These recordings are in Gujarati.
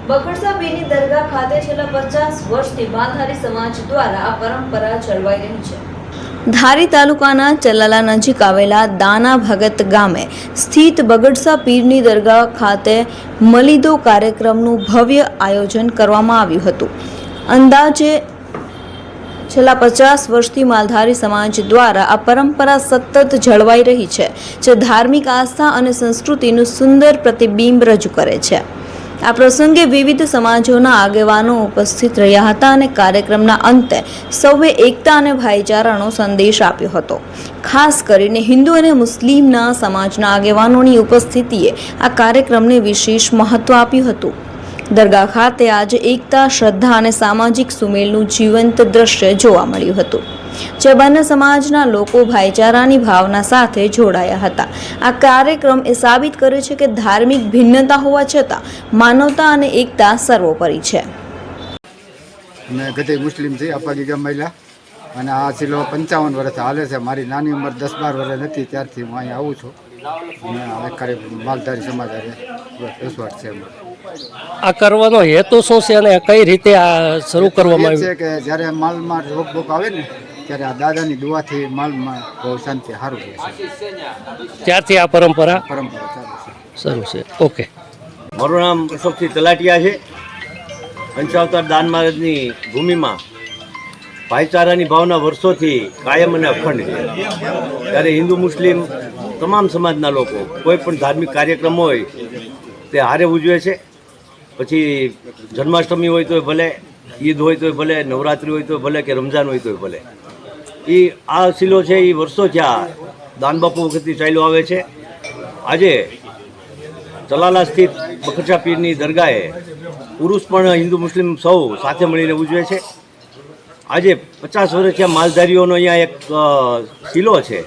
બગડસા પીરની દરગાહ ખાતે છેલ્લા 50 વર્ષથી માલધારી સમાજ દ્વારા આ પરંપરા જળવાઈ રહી છે। ધારી તાલુકાના ચલાલા નજીક આવેલા દાના ભગત ગામે સ્થિત બગડસા પીરની દરગાહ ખાતે મલીદો કાર્યક્રમનું ભવ્ય આયોજન કરવામાં આવ્યું હતું। અંદાજે છેલ્લા 50 વર્ષથી માલધારી સમાજ દ્વારા આ પરંપરા સતત જળવાઈ રહી છે, જે ધાર્મિક આસ્થા અને સંસ્કૃતિનું સુંદર પ્રતિબિંબ રજૂ કરે છે। આ પ્રસંગે વિવિધ સમાજોના આગેવાનો ઉપસ્થિત રહ્યા હતા અને કાર્યક્રમના અંતે સૌએ એકતા અને ભાઈચારાનો સંદેશ આપ્યો હતો। ખાસ કરીને હિન્દુ અને મુસ્લિમના સમાજના આગેવાનોની ઉપસ્થિતિએ આ કાર્યક્રમને વિશેષ મહત્વ આપ્યું હતું। દરગાહ ખાતે આજે એકતા, શ્રદ્ધા અને સામાજિક સુમેળનું જીવંત દ્રશ્ય જોવા મળ્યું હતું, જે બંને સમાજના લોકો ભાઈચારાની ભાવના સાથે જોડાયા હતા। આ કાર્યક્રમ એ સાબિત કરે છે કે ધાર્મિક ભિન્નતા હોવા છતાં માનવતા અને એકતા સર્વોપરી છે। અમે ગઢઈ મુસ્લિમ છીએ, અપાગી ગામ મહિલા, અને આ છેલ્લો 55 વર્ષ હાલે છે। મારી નાની ઉંમર 10-12 વર્ષ હતી ત્યારથી હું અહીંયા આવું છું, અને આ કાર્ય માલધારી સમાજ વસવાટ છે। આ કરવાનો હેતુ શું છે અને કઈ રીતે આ શરૂ કરવામાં આવ્યું છે? કે જ્યારે માલમાં રોગ બોગ આવે ને ત્યારે આ દાદાની દુઆથી માલમાં બહુ શાંતિ સારું રહે છે, ત્યારથી આ પરંપરા ચાલુ છે। શરૂ છે। ઓકે, મારું નામ અશોકસિંહ તલાટિયા છે। પંચાવતાર દાન મહારાજની ભૂમિમાં ભાઈચારાની ભાવના વર્ષોથી કાયમ અને અખંડ છે। ત્યારે હિન્દુ મુસ્લિમ તમામ સમાજના લોકો કોઈ પણ ધાર્મિક કાર્યક્રમ હોય તે હારે ઉજવે છે। પછી જન્માષ્ટમી હોય તોય ભલે, ઈદ હોય તોય ભલે, નવરાત્રિ હોય તોય ભલે, કે રમઝાન હોય તોય ભલે, આ શીલો છે એ વર્ષો થયા દાનબાપુ વખતથી ચાલ્યો આવે છે। આજે ચલાલા સ્થિત બગડસા પીરની દરગાહે પુરુષ પણ હિન્દુ મુસ્લિમ સૌ સાથે મળીને ઉજવે છે। આજે 50 વર્ષથી માલધારીઓનો અહીંયા એક શીલો છે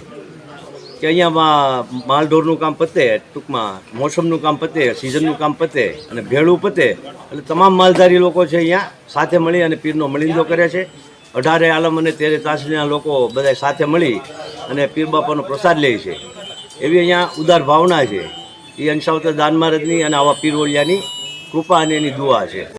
કે અહીંયા માલઢોરનું કામ પતે, ટૂંકમાં મોસમનું કામ પતે, સિઝનનું કામ પતે અને ભેળું પતે એટલે તમામ માલધારી લોકો છે અહીંયા સાથે મળી અને પીરનો મલિંદો કરે છે। 18 આલમ અને 13 તાસના લોકો બધા સાથે મળી અને પીર બાપાનો પ્રસાદ લે છે। એવી અહીંયા ઉદાર ભાવના છે। એ અંશાવતાર દાન મહારાજની અને આવા પીર ઓલિયાની કૃપા અને એની દુઆ છે।